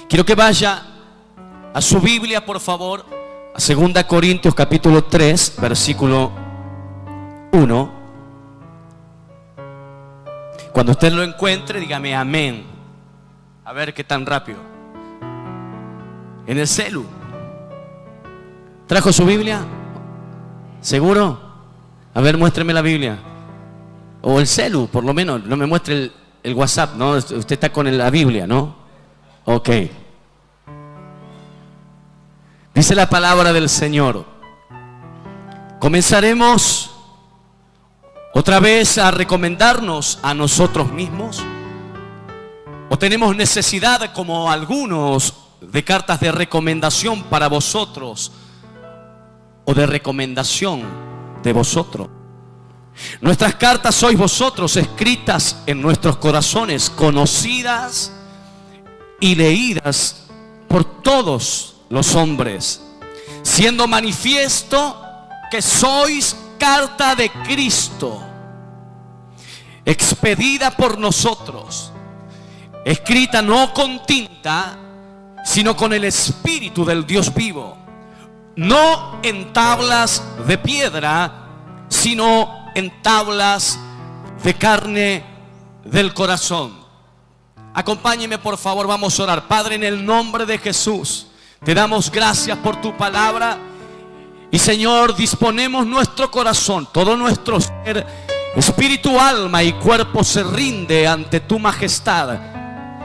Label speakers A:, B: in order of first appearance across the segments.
A: Quiero que vaya a su Biblia, por favor, a 2 Corintios capítulo 3, versículo 1. Cuando usted lo encuentre, dígame amén. A ver qué tan rápido. En el celu. ¿Trajo su Biblia? ¿Seguro? A ver, muéstreme la Biblia. O el celu, por lo menos. No me muestre el WhatsApp, ¿no? Usted está con la Biblia, ¿no? Ok. Dice la palabra del Señor. Comenzaremos otra vez a recomendarnos a nosotros mismos. ¿O tenemos necesidad, como algunos, de cartas de recomendación para vosotros? ¿O de recomendación de vosotros? Nuestras cartas sois vosotros, escritas en nuestros corazones, conocidas y leídas por todos los hombres, siendo manifiesto que sois carta de Cristo, expedida por nosotros, escrita no con tinta, sino con el Espíritu del Dios vivo, no en tablas de piedra, sino en tablas de carne del corazón. Acompáñeme, por favor, vamos a orar. Padre, en el nombre de Jesús, te damos gracias por tu palabra. Y Señor, disponemos nuestro corazón, todo nuestro ser, espíritu, alma y cuerpo se rinde ante tu majestad.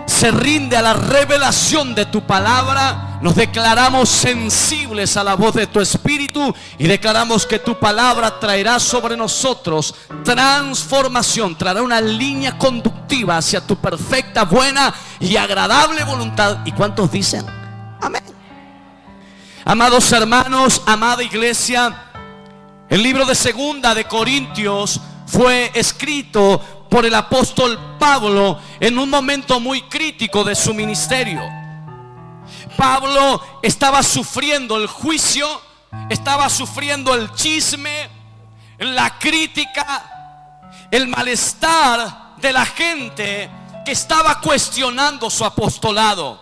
A: Se rinde a la revelación de tu palabra. Nos declaramos sensibles a la voz de tu Espíritu y declaramos que tu palabra traerá sobre nosotros transformación, traerá una línea conductiva hacia tu perfecta, buena y agradable voluntad. ¿Y cuántos dicen? Amén. Amados hermanos, amada iglesia, el libro de 2 de Corintios fue escrito por el apóstol Pablo en un momento muy crítico de su ministerio. Pablo estaba sufriendo el juicio, estaba sufriendo el chisme, la crítica, el malestar de la gente que estaba cuestionando su apostolado.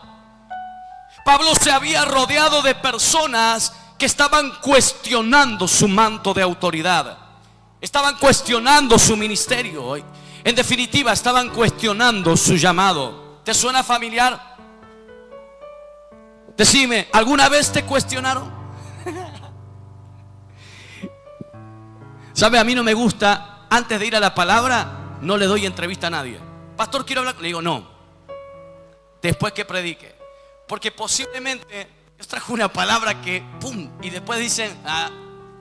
A: Pablo se había rodeado de personas que estaban cuestionando su manto de autoridad, estaban cuestionando su ministerio. En definitiva, estaban cuestionando su llamado. ¿Te suena familiar? Decime, ¿alguna vez te cuestionaron? ¿Sabe? A mí no me gusta, antes de ir a la palabra, no le doy entrevista a nadie. Pastor, quiero hablar. Le digo, no. Después que predique. Porque posiblemente yo trajo una palabra que, ¡pum! Y después dicen,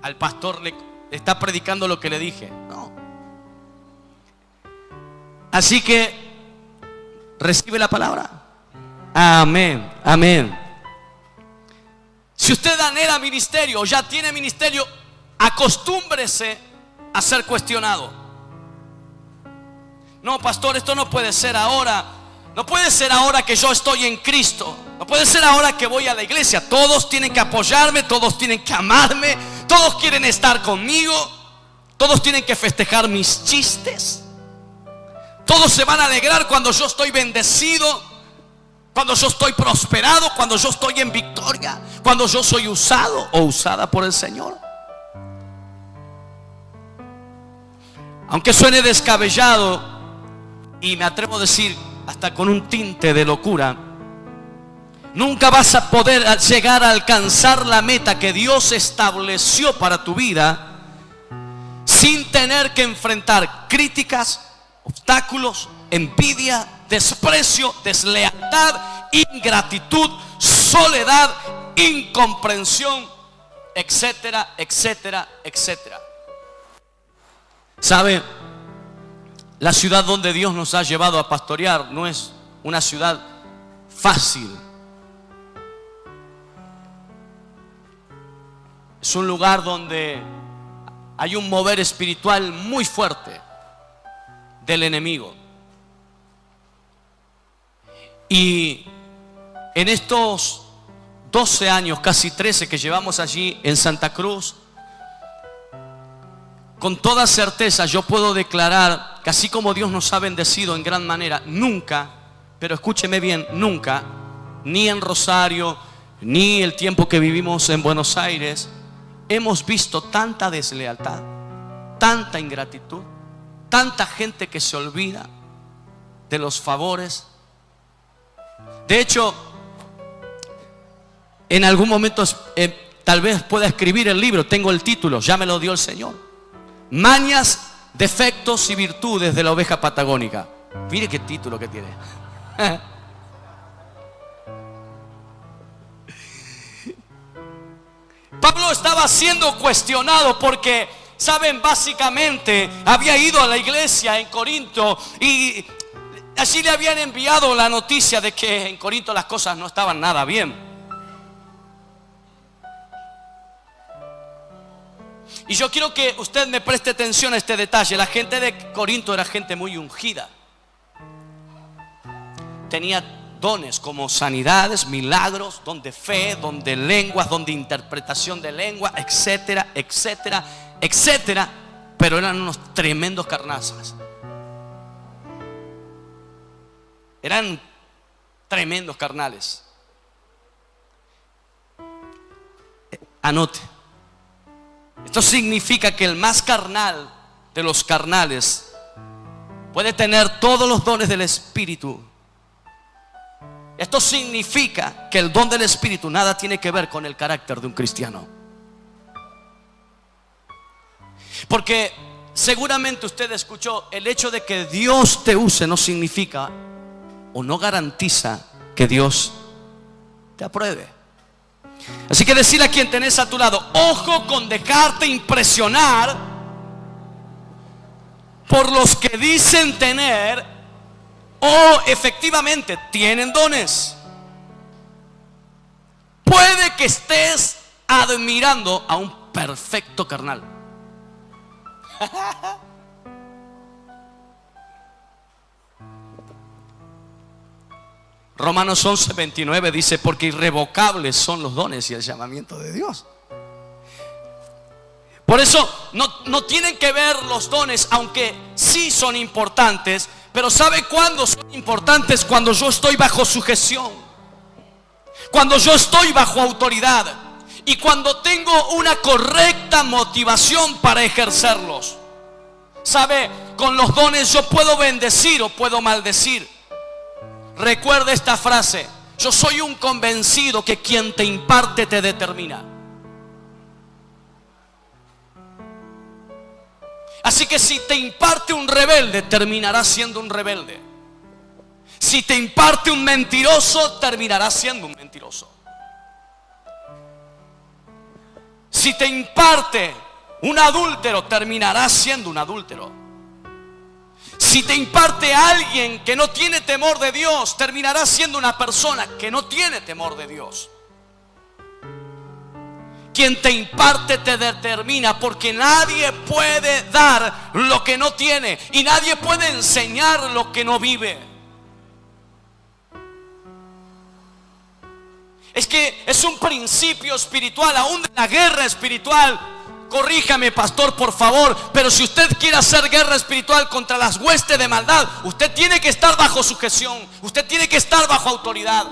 A: al pastor le está predicando lo que le dije. No. Así que recibe la palabra. Amén, amén. Si usted anhela ministerio o ya tiene ministerio, acostúmbrese a ser cuestionado. No, pastor, esto no puede ser ahora. No puede ser ahora que yo estoy en Cristo. No puede ser ahora que voy a la iglesia. Todos tienen que apoyarme, todos tienen que amarme, todos quieren estar conmigo, todos tienen que festejar mis chistes. Todos se van a alegrar cuando yo estoy bendecido, cuando yo estoy prosperado, cuando yo estoy en victoria, cuando yo soy usado o usada por el Señor. Aunque suene descabellado, y me atrevo a decir hasta con un tinte de locura, nunca vas a poder llegar a alcanzar la meta que Dios estableció para tu vida sin tener que enfrentar críticas, obstáculos, envidia, desprecio, deslealtad, ingratitud, soledad, incomprensión, etcétera, etcétera, etcétera. ¿Sabe? La ciudad donde Dios nos ha llevado a pastorear no es una ciudad fácil. Es un lugar donde hay un mover espiritual muy fuerte del enemigo. Y en estos 12 años, casi 13 que llevamos allí en Santa Cruz, con toda certeza yo puedo declarar que así como Dios nos ha bendecido en gran manera, nunca, pero escúcheme bien, nunca ni en Rosario, ni el tiempo que vivimos en Buenos Aires, hemos visto tanta deslealtad, tanta ingratitud, tanta gente que se olvida de los favores. De hecho, en algún momento tal vez pueda escribir el libro. Tengo el título, ya me lo dio el Señor: Mañas, defectos y virtudes de la oveja patagónica. Mire qué título que tiene. Pablo estaba siendo cuestionado porque, saben, básicamente había ido a la iglesia en Corinto y allí le habían enviado la noticia de que en Corinto las cosas no estaban nada bien. Y yo quiero que usted me preste atención a este detalle. La gente de Corinto era gente muy ungida. Tenía dones como sanidades, milagros, don de fe, don de lenguas, don de interpretación de lengua, etcétera, etcétera, etcétera. Pero eran unos tremendos carnazas. Eran tremendos carnales. Anote. Esto significa que el más carnal de los carnales puede tener todos los dones del Espíritu. Esto significa que el don del Espíritu nada tiene que ver con el carácter de un cristiano. Porque seguramente usted escuchó, el hecho de que Dios te use no significa o no garantiza que Dios te apruebe. Así que decirle a quien tenés a tu lado: ojo con dejarte impresionar por los que dicen tener o efectivamente tienen dones. Puede que estés admirando a un perfecto carnal. Romanos 11:29 dice: porque irrevocables son los dones y el llamamiento de Dios. Por eso no tienen que ver los dones, aunque sí son importantes. Pero ¿sabe cuándo son importantes? Cuando yo estoy bajo sujeción, cuando yo estoy bajo autoridad y cuando tengo una correcta motivación para ejercerlos. ¿Sabe? Con los dones yo puedo bendecir o puedo maldecir. Recuerda esta frase: yo soy un convencido que quien te imparte te determina. Así que si te imparte un rebelde, terminarás siendo un rebelde. Si te imparte un mentiroso, terminarás siendo un mentiroso. Si te imparte un adúltero, terminarás siendo un adúltero. Si te imparte alguien que no tiene temor de Dios, terminarás siendo una persona que no tiene temor de Dios. Quien te imparte te determina, porque nadie puede dar lo que no tiene y nadie puede enseñar lo que no vive. Es que es un principio espiritual, aún de la guerra espiritual. Corríjame, pastor, por favor, pero si usted quiere hacer guerra espiritual contra las huestes de maldad, usted tiene que estar bajo sujeción, usted tiene que estar bajo autoridad.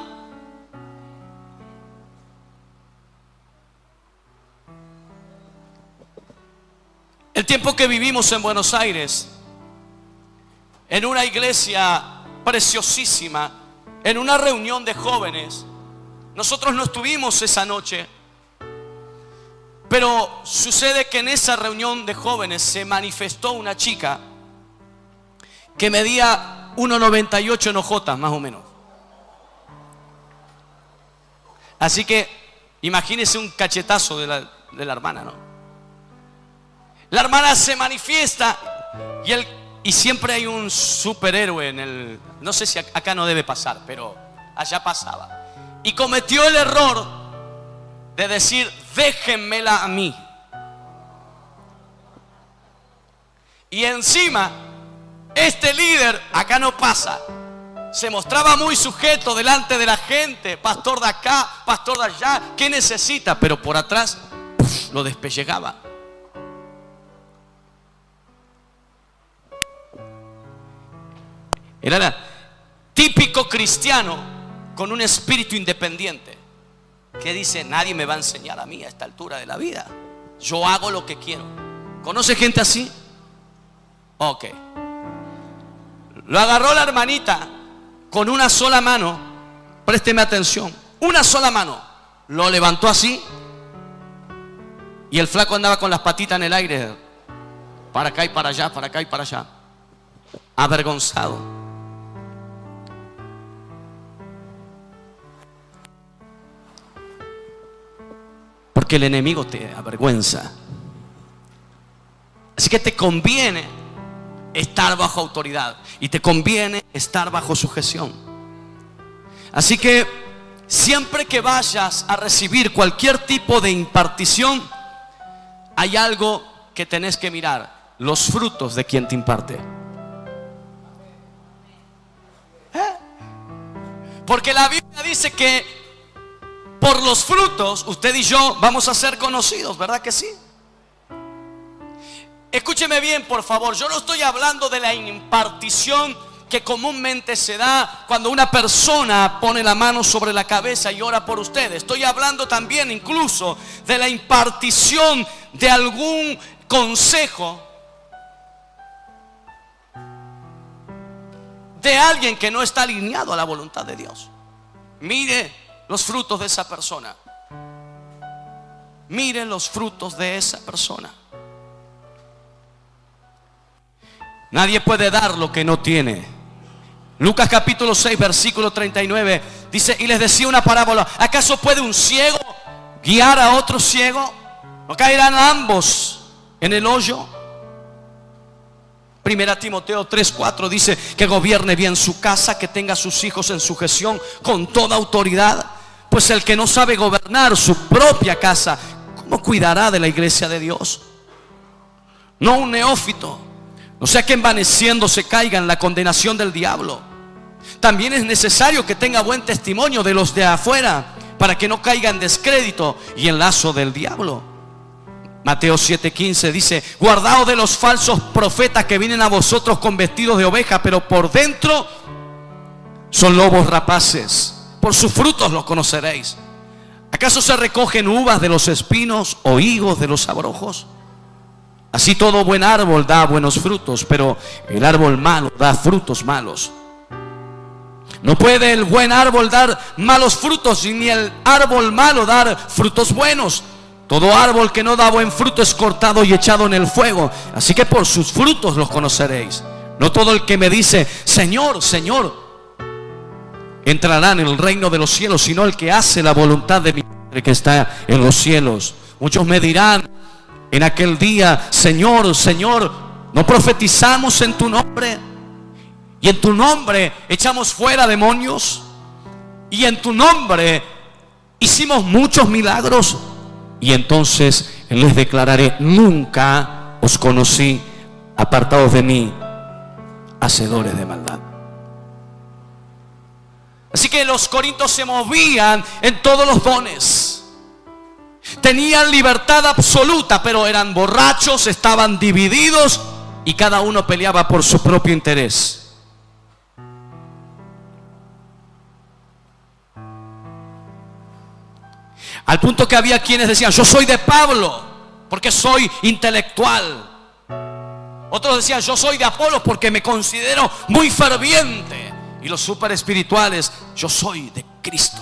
A: El tiempo que vivimos en Buenos Aires, en una iglesia preciosísima, en una reunión de jóvenes, nosotros no estuvimos esa noche, pero sucede que en esa reunión de jóvenes se manifestó una chica que medía 1,98 en ojotas, más o menos. Así que imagínese un cachetazo de la hermana, ¿no? La hermana se manifiesta y siempre hay un superhéroe en el... No sé si acá no debe pasar, pero allá pasaba. Y cometió el error de decir: déjenmela a mí. Y encima, este líder, acá no pasa, se mostraba muy sujeto delante de la gente: pastor de acá, pastor de allá, ¿qué necesita? Pero por atrás lo despellejaba. Era típico cristiano con un espíritu independiente, que dice: nadie me va a enseñar a mí a esta altura de la vida, yo hago lo que quiero. ¿Conoce gente así? Ok. Lo agarró la hermanita con una sola mano. Présteme atención, una sola mano. Lo levantó así, y el flaco andaba con las patitas en el aire, para acá y para allá, para acá y para allá, avergonzado. Porque el enemigo te avergüenza. Así que te conviene estar bajo autoridad y te conviene estar bajo sujeción. Así que siempre que vayas a recibir cualquier tipo de impartición, hay algo que tenés que mirar: los frutos de quien te imparte. Porque la Biblia dice que por los frutos usted y yo vamos a ser conocidos, ¿verdad que sí? Escúcheme bien, por favor. Yo no estoy hablando de la impartición que comúnmente se da cuando una persona pone la mano sobre la cabeza y ora por ustedes. Estoy hablando también incluso de la impartición de algún consejo de alguien que no está alineado a la voluntad de Dios. Mire los frutos de esa persona. Mire los frutos de esa persona. Nadie puede dar lo que no tiene. Lucas capítulo 6 versículo 39 dice: y les decía una parábola: ¿acaso puede un ciego guiar a otro ciego? ¿No caerán ambos en el hoyo? Primera Timoteo 3:4 dice que gobierne bien su casa, que tenga a sus hijos en sujeción con toda autoridad. Pues el que no sabe gobernar su propia casa, ¿cómo cuidará de la iglesia de Dios? No un neófito, no sea que envaneciéndose caiga en la condenación del diablo. También es necesario que tenga buen testimonio de los de afuera, para que no caiga en descrédito y en lazo del diablo. Mateo 7:15 dice: guardaos de los falsos profetas que vienen a vosotros con vestidos de oveja, pero por dentro son lobos rapaces. Por sus frutos los conoceréis. ¿Acaso se recogen uvas de los espinos o higos de los abrojos? Así todo buen árbol da buenos frutos, pero el árbol malo da frutos malos. No puede el buen árbol dar malos frutos, ni el árbol malo dar frutos buenos. Todo árbol que no da buen fruto es cortado y echado en el fuego. Así que por sus frutos los conoceréis. No todo el que me dice: Señor, Señor, entrará en el reino de los cielos, sino el que hace la voluntad de mi Padre que está en los cielos. Muchos me dirán en aquel día: Señor, Señor, ¿no profetizamos en tu nombre? Y en tu nombre echamos fuera demonios. Y en tu nombre hicimos muchos milagros. Y entonces les declararé: nunca os conocí, apartados de mí, hacedores de maldad. Así que los corintios se movían en todos los dones. Tenían libertad absoluta, pero eran borrachos, estaban divididos y cada uno peleaba por su propio interés. Al punto que había quienes decían: yo soy de Pablo porque soy intelectual. Otros decían: yo soy de Apolo porque me considero muy ferviente. Y los super espirituales: yo soy de Cristo.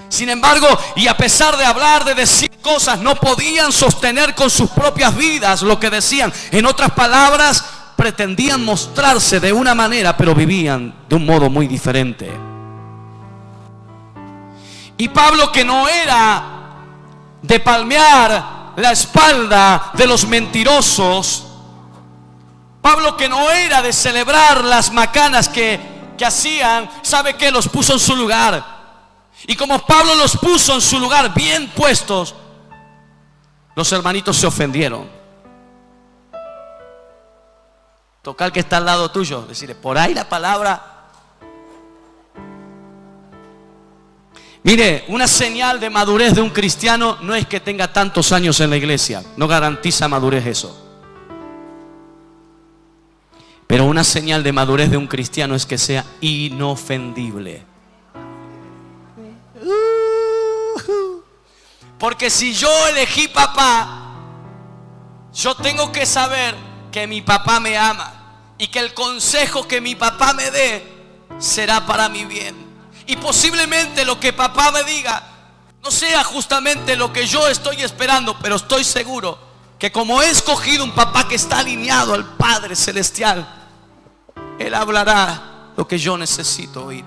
A: Sin embargo, y a pesar de hablar, de decir cosas, no podían sostener con sus propias vidas lo que decían. En otras palabras, pretendían mostrarse de una manera, pero vivían de un modo muy diferente. Y Pablo, que no era de palmear la espalda de los mentirosos, Pablo, que no era de celebrar las macanas que hacían, ¿sabe qué? Los puso en su lugar. Y como Pablo los puso en su lugar, bien puestos, los hermanitos se ofendieron. Toca al que está al lado tuyo, decirle: por ahí la palabra. Mire, una señal de madurez de un cristiano no es que tenga tantos años en la iglesia. No garantiza madurez eso. Pero una señal de madurez de un cristiano es que sea inofendible. Porque si yo elegí papá, yo tengo que saber que mi papá me ama y que el consejo que mi papá me dé será para mi bien. Y posiblemente lo que papá me diga no sea justamente lo que yo estoy esperando, pero estoy seguro que como he escogido un papá que está alineado al Padre Celestial, Él hablará lo que yo necesito oír.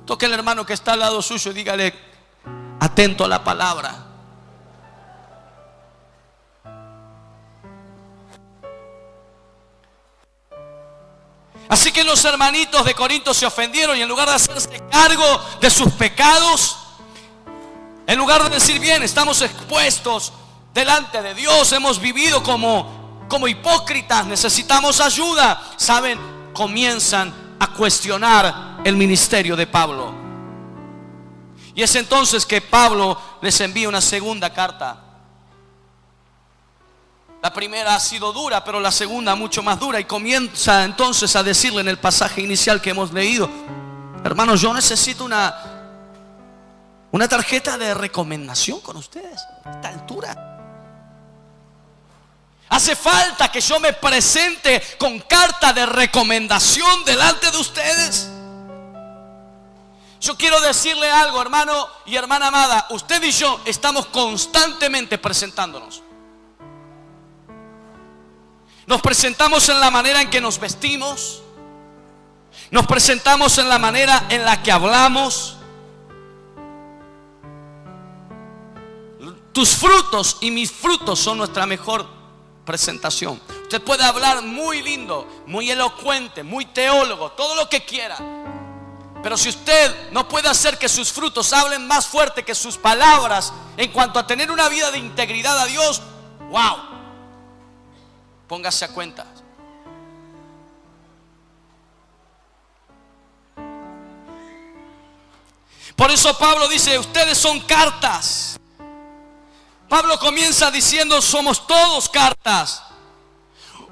A: Toque al hermano que está al lado suyo y dígale: atento a la palabra. Así que los hermanitos de Corinto se ofendieron y en lugar de hacerse cargo de sus pecados, en lugar de decir: bien, estamos expuestos delante de Dios, hemos vivido como hipócritas, necesitamos ayuda, ¿saben? Comienzan a cuestionar el ministerio de Pablo. Y es entonces que Pablo les envía una segunda carta. La primera ha sido dura, pero la segunda mucho más dura. Y comienza entonces a decirle en el pasaje inicial que hemos leído: hermanos, yo necesito una tarjeta de recomendación con ustedes a esta altura. Hace falta que yo me presente con carta de recomendación delante de ustedes. Yo quiero decirle algo, hermano y hermana amada. Usted y yo estamos constantemente presentándonos. Nos presentamos en la manera en que nos vestimos. Nos presentamos en la manera en la que hablamos. Tus frutos y mis frutos son nuestra mejor presentación. Usted puede hablar muy lindo, muy elocuente, muy teólogo, todo lo que quiera, pero si usted no puede hacer que sus frutos hablen más fuerte que sus palabras en cuanto a tener una vida de integridad a Dios, wow, póngase a cuenta. Por eso Pablo dice: ustedes son cartas. Pablo comienza diciendo: somos todos cartas.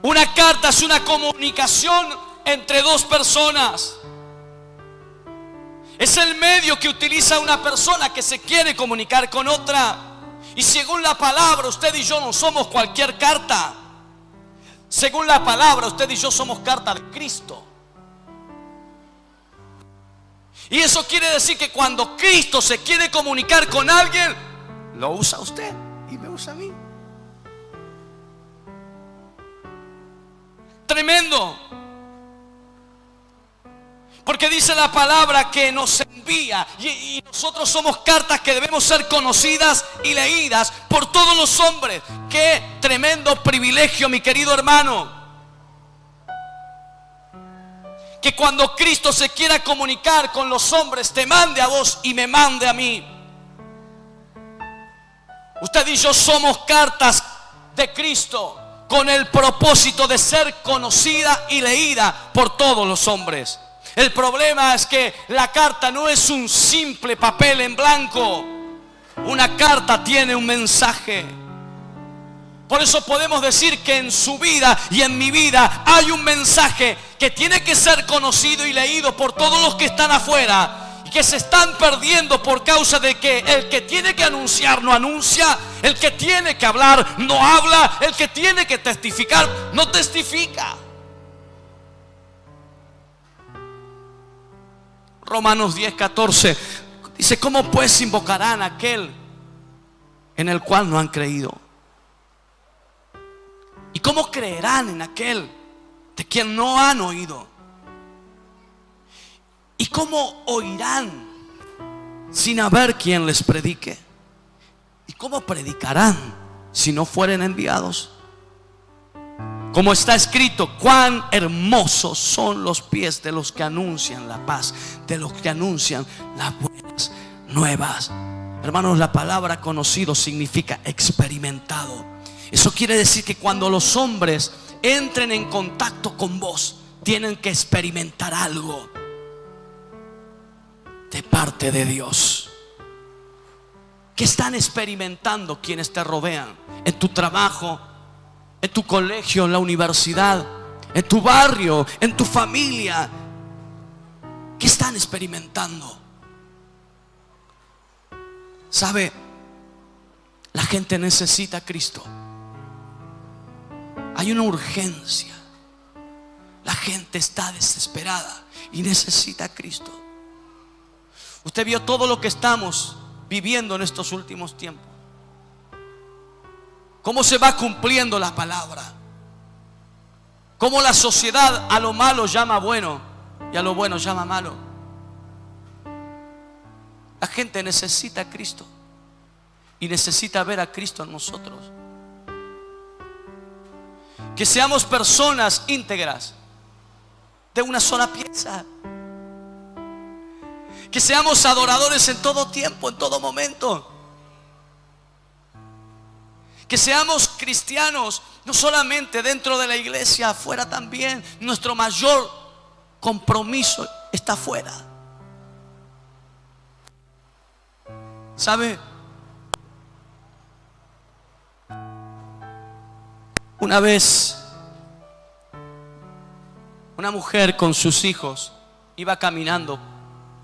A: Una carta es una comunicación entre dos personas. Es el medio que utiliza una persona que se quiere comunicar con otra. Y según la palabra, usted y yo no somos cualquier carta. Según la palabra, usted y yo somos carta de Cristo. Y eso quiere decir que cuando Cristo se quiere comunicar con alguien, lo usa usted y me usa a mí. Tremendo. Porque dice la palabra que nos envía y nosotros somos cartas que debemos ser conocidas y leídas por todos los hombres. Qué tremendo privilegio, mi querido hermano, que cuando Cristo se quiera comunicar con los hombres, te mande a vos y me mande a mí. Usted y yo somos cartas de Cristo con el propósito de ser conocida y leída por todos los hombres. El problema es que la carta no es un simple papel en blanco. Una carta tiene un mensaje. Por eso podemos decir que en su vida y en mi vida hay un mensaje que tiene que ser conocido y leído por todos los que están afuera y que se están perdiendo por causa de que el que tiene que anunciar no anuncia, el que tiene que hablar no habla, el que tiene que testificar no testifica. Romanos 10:14 dice: ¿cómo pues invocarán a aquel en el cual no han creído? ¿Y cómo creerán en aquel de quien no han oído? ¿Y cómo oirán sin haber quien les predique? ¿Y cómo predicarán si no fueren enviados? Como está escrito: cuán hermosos son los pies de los que anuncian la paz, de los que anuncian las buenas nuevas. Hermanos, la palabra conocido significa experimentado. Eso quiere decir que cuando los hombres entren en contacto con vos, tienen que experimentar algo de parte de Dios. ¿Qué están experimentando quienes te rodean? En tu trabajo, en tu colegio, en la universidad, en tu barrio, en tu familia. ¿Qué están experimentando? ¿Sabe? La gente necesita a Cristo. Hay una urgencia. La gente está desesperada y necesita a Cristo. Usted vio todo lo que estamos viviendo en estos últimos tiempos. Cómo se va cumpliendo la palabra. Cómo la sociedad a lo malo llama bueno y a lo bueno llama malo. La gente necesita a Cristo y necesita ver a Cristo en nosotros. Que seamos personas íntegras, de una sola pieza. Que seamos adoradores en todo tiempo, en todo momento. Que seamos cristianos, no solamente dentro de la iglesia, afuera también. Nuestro mayor compromiso está afuera. ¿Sabe? Una vez, una mujer con sus hijos iba caminando.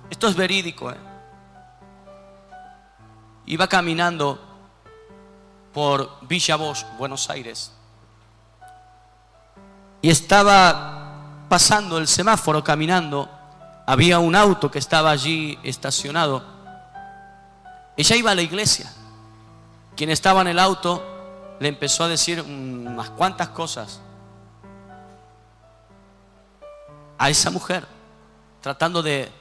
A: Esto es verídico, Iba caminando por Villa Bosch, Buenos Aires, y estaba pasando el semáforo caminando. Había un auto que estaba allí estacionado. Ella iba a la iglesia. Quien estaba en el auto le empezó a decir unas cuantas cosas a esa mujer, tratando de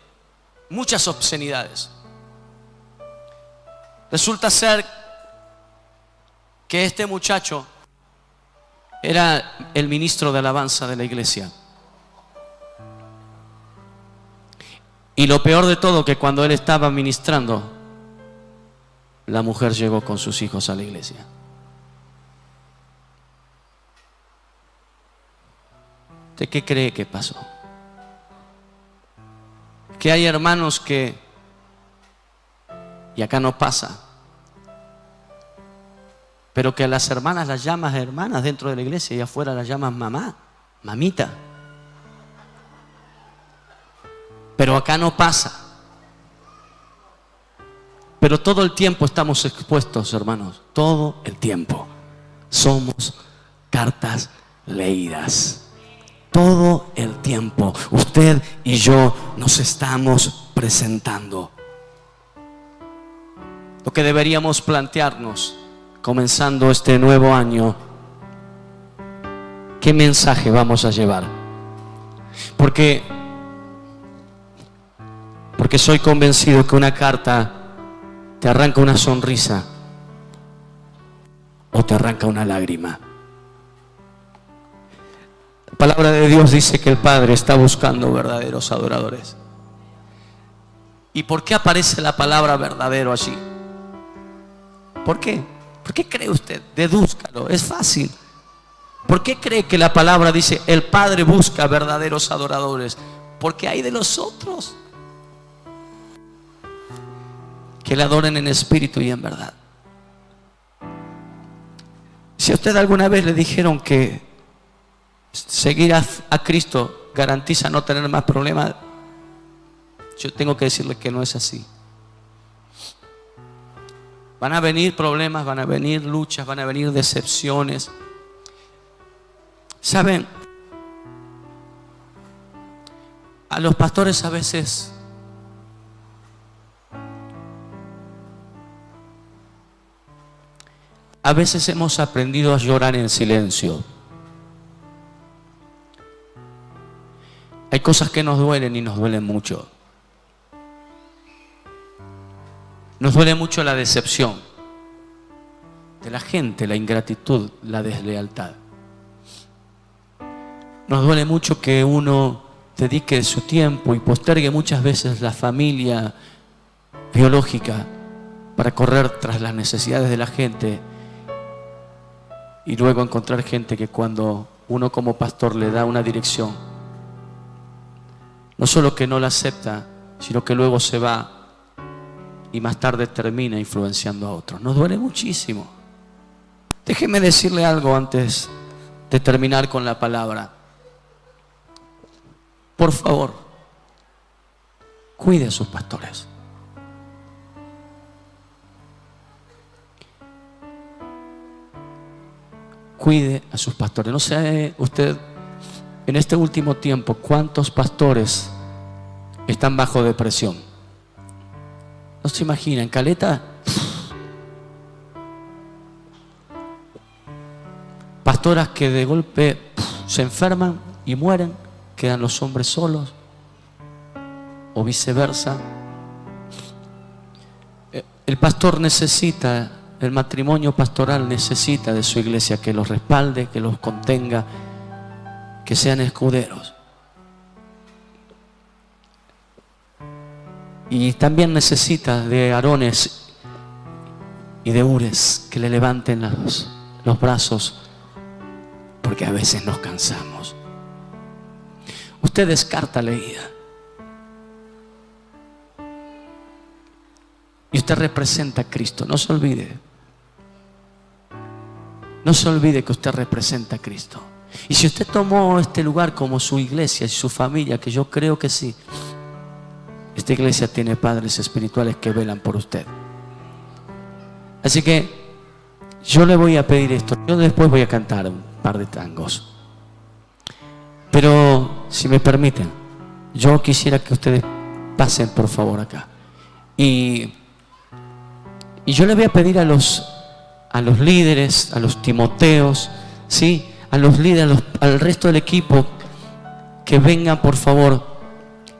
A: muchas obscenidades. Resulta ser que este muchacho era el ministro de alabanza de la iglesia. Y lo peor de todo, que cuando él estaba ministrando, la mujer llegó con sus hijos a la iglesia. ¿Usted qué cree que pasó? Que hay hermanos que, y acá no pasa, pero que a las hermanas las llamas hermanas dentro de la iglesia y afuera las llaman mamá, mamita. Pero acá no pasa. Pero todo el tiempo estamos expuestos, hermanos. Todo el tiempo. Somos cartas leídas. Todo el tiempo usted y yo nos estamos presentando. Lo que deberíamos plantearnos comenzando este nuevo año: ¿qué mensaje vamos a llevar? Porque soy convencido que una carta te arranca una sonrisa o te arranca una lágrima. La palabra de Dios dice que el Padre está buscando verdaderos adoradores. ¿Y por qué aparece la palabra verdadero allí? ¿Por qué? ¿Por qué cree usted? Dedúzcalo, es fácil. ¿Por qué cree que la palabra dice el Padre busca verdaderos adoradores? Porque hay de los otros que le adoren en espíritu y en verdad. Si a usted alguna vez le dijeron que seguir a Cristo garantiza no tener más problemas, yo tengo que decirle que no es así. Van a venir problemas, van a venir luchas, van a venir decepciones. ¿Saben? A los pastores a veces hemos aprendido a llorar en silencio. Hay cosas que nos duelen y nos duelen mucho. Nos duele mucho la decepción de la gente, la ingratitud, la deslealtad. Nos duele mucho que uno dedique su tiempo y postergue muchas veces la familia biológica para correr tras las necesidades de la gente y luego encontrar gente que cuando uno como pastor le da una dirección, no solo que no la acepta, sino que luego se va y más tarde termina influenciando a otros. Nos duele muchísimo. Déjeme decirle algo antes de terminar con la palabra. Por favor, cuide a sus pastores. Cuide a sus pastores. No sé usted en este último tiempo cuántos pastores están bajo depresión. No se imagina, en Caleta, pastoras que de golpe se enferman y mueren, quedan los hombres solos, o viceversa. El pastor necesita, el matrimonio pastoral necesita de su iglesia que los respalde, que los contenga, que sean escuderos. Y también necesita de Aarones y de Ures que le levanten los brazos, porque a veces nos cansamos. Usted descarta la ida. Y usted representa a Cristo. No se olvide. No se olvide que usted representa a Cristo. Y si usted tomó este lugar como su iglesia y su familia, que yo creo que sí, esta iglesia tiene padres espirituales que velan por usted. Así que yo le voy a pedir esto. Yo después voy a cantar un par de tangos. Pero si me permiten, yo quisiera que ustedes pasen por favor acá. Y yo le voy a pedir a los líderes, a los Timoteos, ¿sí? A los líderes, al resto del equipo, que vengan por favor,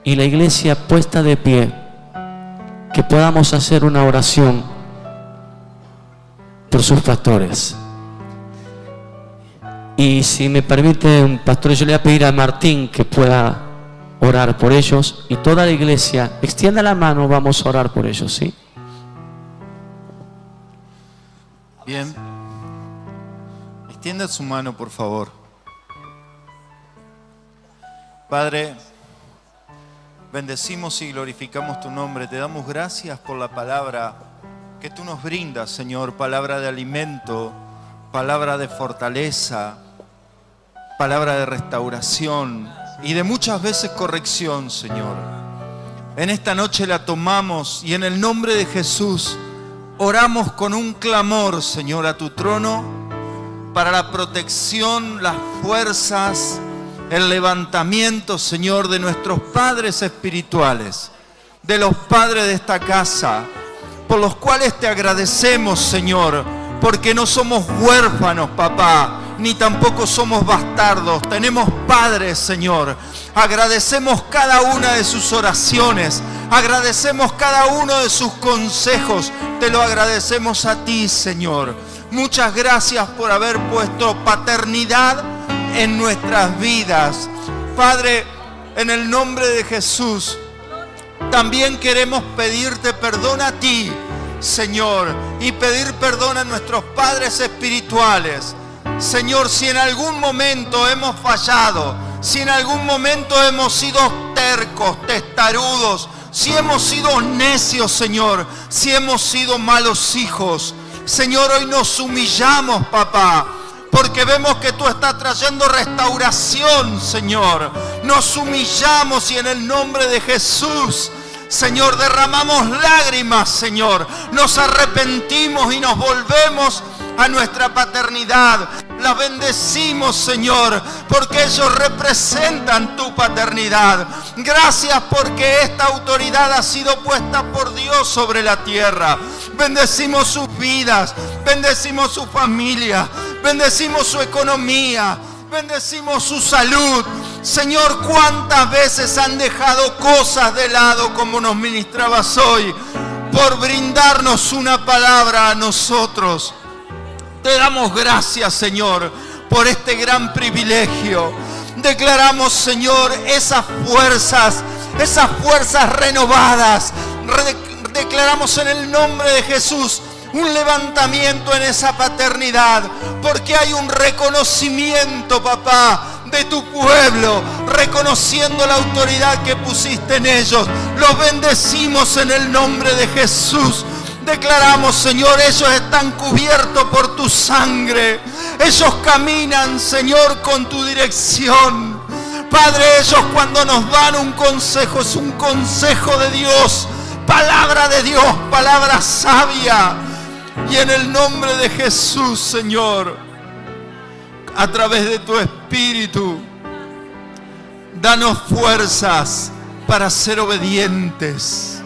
A: y la iglesia puesta de pie, que podamos hacer una oración por sus pastores. Y si me permite, un pastor, yo le voy a pedir a Martín que pueda orar por ellos, y toda la iglesia extienda la mano, vamos a orar por ellos, ¿sí?
B: Bien. Extienda su mano, por favor. Padre, bendecimos y glorificamos tu nombre. Te damos gracias por la palabra que tú nos brindas, Señor. Palabra de alimento, palabra de fortaleza, palabra de restauración y de muchas veces corrección, Señor. En esta noche la tomamos y en el nombre de Jesús oramos con un clamor, Señor, a tu trono para la protección, las fuerzas, el levantamiento, Señor, de nuestros padres espirituales, de los padres de esta casa, por los cuales te agradecemos, Señor, porque no somos huérfanos, papá, ni tampoco somos bastardos. Tenemos padres, Señor. Agradecemos cada una de sus oraciones, agradecemos cada uno de sus consejos. Te lo agradecemos a ti, Señor. Muchas gracias por haber puesto paternidad en nuestras vidas. Padre, en el nombre de Jesús, también queremos pedirte perdón a ti, Señor, y pedir perdón a nuestros padres espirituales. Señor, si en algún momento hemos fallado, si en algún momento hemos sido tercos, testarudos, si hemos sido necios, Señor, si hemos sido malos hijos, Señor, hoy nos humillamos, papá, porque vemos que tú estás trayendo restauración, Señor. Nos humillamos y en el nombre de Jesús, Señor, derramamos lágrimas, Señor. Nos arrepentimos y nos volvemos a nuestra paternidad. La bendecimos, Señor, porque ellos representan tu paternidad. Gracias porque esta autoridad ha sido puesta por Dios sobre la tierra. Bendecimos sus vidas, bendecimos su familia, bendecimos su economía, bendecimos su salud. Señor, cuántas veces han dejado cosas de lado, como nos ministrabas hoy, por brindarnos una palabra a nosotros. Te damos gracias, Señor, por este gran privilegio. Declaramos, Señor, esas fuerzas renovadas. Declaramos en el nombre de Jesús un levantamiento en esa paternidad, porque hay un reconocimiento, papá, de tu pueblo, reconociendo la autoridad que pusiste en ellos. Los bendecimos en el nombre de Jesús. Declaramos, Señor, ellos están cubiertos por tu sangre. Ellos caminan, Señor, con tu dirección. Padre, ellos cuando nos dan un consejo, es un consejo de Dios, palabra de Dios, palabra sabia. Y en el nombre de Jesús, Señor, a través de tu Espíritu, danos fuerzas para ser obedientes.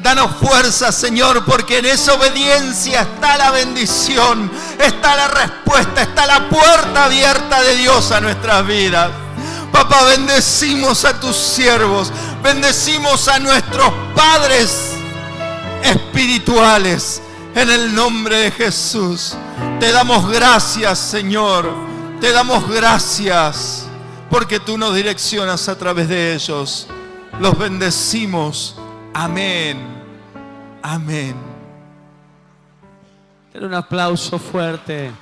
B: Danos fuerzas, Señor, porque en esa obediencia está la bendición, está la respuesta, está la puerta abierta de Dios a nuestras vidas. Papá, bendecimos a tus siervos, bendecimos a nuestros padres espirituales, en el nombre de Jesús. Te damos gracias, Señor, te damos gracias, porque tú nos direccionas a través de ellos. Los bendecimos. Amén. Amén.
A: Dale un aplauso fuerte.